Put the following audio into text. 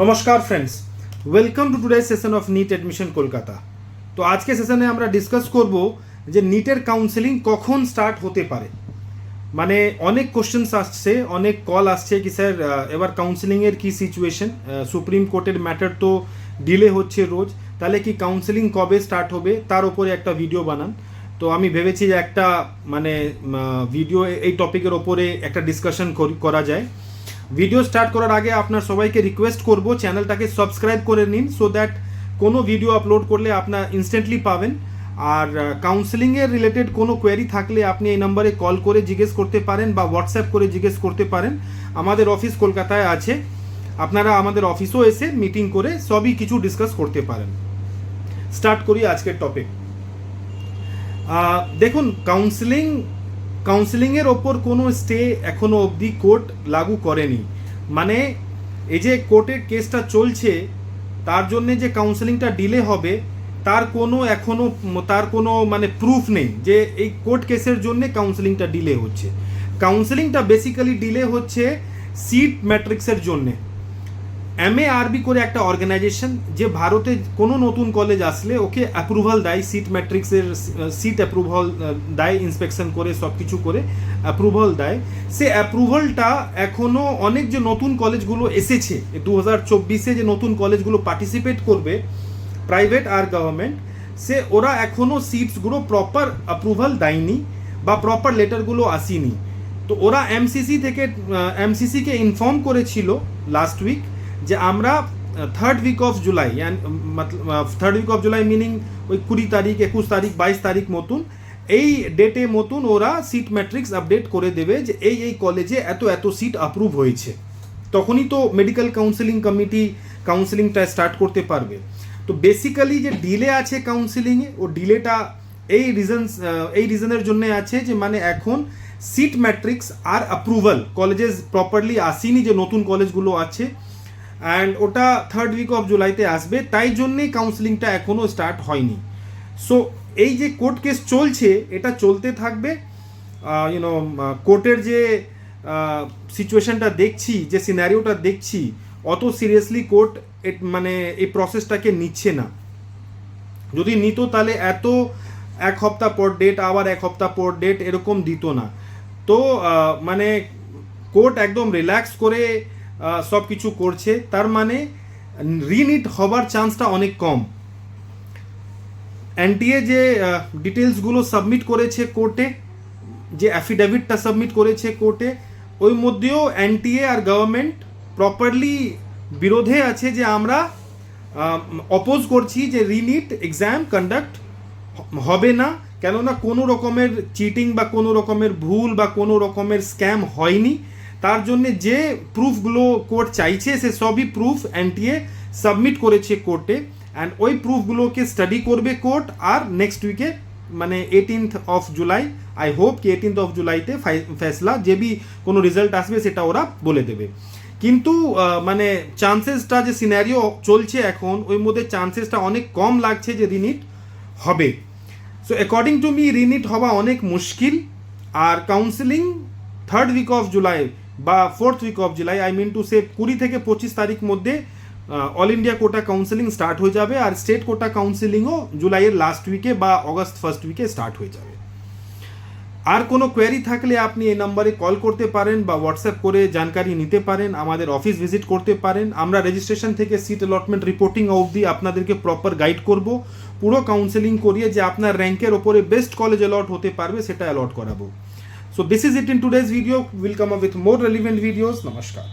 নমস্কার friends, welcome to today session of NEET admission Kolkata. তো আজকে সেশনে আমরা ডিসকাস করব যে নিটের কাউন্সেলিং কখন স্টার্ট হতে পারে। মানে অনেক কোশ্চেন্স আসছে, অনেক কল আসছে কি স্যার এবার কাউন্সেলিংয়ের কী সিচুয়েশন, সুপ্রিম কোর্টের ম্যাটার তো ডিলে হচ্ছে রোজ, তাহলে কি কাউন্সেলিং কবে স্টার্ট হবে তার উপরে একটা ভিডিও বানান। তো আমি ভেবেছি যে একটা ভিডিও এই টপিকের ওপরে একটা ডিসকাশন করা যায়। ভিডিও স্টার্ট করার আগে আপনার সবাইকে রিকোয়েস্ট করব চ্যানেলটাকে সাবস্ক্রাইব করে নিন, সো দ্যাট কোনো ভিডিও আপলোড করলে আপনার ইনস্ট্যান্টলি পাবেন। আর কাউন্সেলিংয়ের রিলেটেড কোনো কোয়েরি থাকলে আপনি এই নম্বরে কল করে জিজ্ঞেস করতে পারেন বা হোয়াটসঅ্যাপ করে জিজ্ঞেস করতে পারেন। আমাদের অফিস কলকাতায় আছে, আপনারা আমাদের অফিসেও এসে মিটিং করে সবই কিছু ডিসকাস করতে পারেন। স্টার্ট করি আজকের টপিক। দেখুন, কাউন্সেলিংয়ের ওপর কোনো স্টে এখনও অবধি কোর্ট লাগু করেনি। মানে এই যে কোর্টের কেসটা চলছে তার জন্যে যে কাউন্সেলিংটা ডিলে হবে তার কোনো মানে প্রুফ নেই যে এই কোর্ট কেসের জন্যে কাউন্সেলিংটা ডিলে হচ্ছে। কাউন্সেলিংটা বেসিক্যালি ডিলে হচ্ছে সিট ম্যাট্রিক্সের জন্যে। MARB করে একটা অর্গানাইজেশন যে ভারতে কোনো নতুন কলেজ আসলে ওকে অ্যাপ্রুভাল দেয়, সিট ম্যাট্রিক্সের সিট অ্যাপ্রুভাল দেয়, ইন্সপেকশন করে সব কিছু করে অ্যাপ্রুভাল দেয়। সে অ্যাপ্রুভালটা এখনও অনেক যে নতুন কলেজগুলো এসেছে 2024-এ যে নতুন কলেজগুলো পার্টিসিপেট করবে, প্রাইভেট আর গভর্নমেন্ট, ওরা এখনও সিটসগুলো প্রপার অ্যাপ্রুভাল দেয়নি বা প্রপার লেটারগুলো আসেনি। তো ওরা MCC-কে ইনফর্ম করেছিল লাস্ট উইক যে আমরা third week of July meaning ওই 20 তারিখ, 21 তারিখ, 22 তারিখ মতন এই ডেটে মতন ওরা সিট ম্যাট্রিক্স আপডেট করে দেবে যে এই কলেজে এত সিট অ্যাপ্রুভ হয়েছে। তখনই তো মেডিকেল কাউন্সেলিং কমিটি কাউন্সেলিংটা স্টার্ট করতে পারবে। তো বেসিক্যালি যে ডিলে আছে কাউন্সেলিংয়ে, ও ডিলেটা এই রিজনের জন্য আছে যে মানে এখন সিট ম্যাট্রিক্স আর অ্যাপ্রুভাল কলেজেস প্রপারলি আসেনি যে নতুন কলেজগুলো আছে, অ্যান্ড ওটা থার্ড উইক অফ জুলাইতে আসবে, তাই জন্যেই কাউন্সেলিংটা এখনও স্টার্ট হয়নি। সো এই যে কোর্ট কেস চলছে এটা চলতে থাকবে। কোর্টের যে সিচুয়েশনটা দেখছি, যে সিনারিওটা দেখছি, অত সিরিয়াসলি কোর্ট মানে এই প্রসেসটাকে নিচ্ছে না। যদি নিত তাহলে এত এক সপ্তাহ পর ডেট, আবার এক সপ্তাহ পর ডেট এরকম দিত না। তো মানে কোর্ট একদম রিল্যাক্স করে সব কিছু করছে, তার মানে রিনিট হবার চান্সটা অনেক কম। NTA যে ডিটেলসগুলো সাবমিট করেছে কোর্টে, যে অ্যাফিডেভিটটা সাবমিট করেছে কোর্টে, ওই মধ্যেও NTA আর গভর্নমেন্ট প্রপারলি বিরোধে আছে যে আমরা অপোজ করছি যে রিনিট এক্সাম কন্ডাক্ট হবে না, কেননা কোনো রকমের চিটিং বা কোনো রকমের ভুল বা কোনো রকমের স্ক্যাম হয়নি। তার জন্যে যে প্রুফগুলো কোর্ট চাইছে সে সবই প্রুফ NTA সাবমিট করেছে কোর্টে, অ্যান্ড ওই প্রুফগুলোকে স্টাডি করবে কোর্ট। আর নেক্সট উইকে মানে 18th of July, I hope কি 18th অফ জুলাইতে ফেসলা যে বি কোনো রেজাল্ট আসবে সেটা ওরা বলে দেবে। কিন্তু মানে চান্সেসটা যে সিনারিও চলছে এখন, ওই মধ্যে চান্সেসটা অনেক কম লাগছে যে রিনিট হবে। So according to me re NEET হওয়া অনেক মুশকিল। আর counselling third week of July বা fourth week of July, I mean to say 20 থেকে 25 তারিখ মধ্যে all India quota counselling start হয়ে যাবে, আর স্টেট কোটা কাউন্সেলিংও জুলাইয়ের লাস্ট উইকে বা অগস্ট ফার্স্ট উইকে স্টার্ট হয়ে যাবে। আর কোনো কোয়েরি থাকলে আপনি এই নম্বরে কল করতে পারেন বা হোয়াটসঅ্যাপ করে জানকারি নিতে পারেন, আমাদের অফিস ভিজিট করতে পারেন। আমরা রেজিস্ট্রেশন থেকে সিট অ্যালটমেন্ট রিপোর্টিং অবধি আপনাদেরকে প্রপার গাইড করব, পুরো কাউন্সেলিং করিয়ে যে আপনার র্যাঙ্কের ওপরে বেস্ট কলেজ অ্যালট হতে পারবে সেটা অ্যালট করাবো। So this is it in today's video. We'll come up with more relevant videos. Namaskar.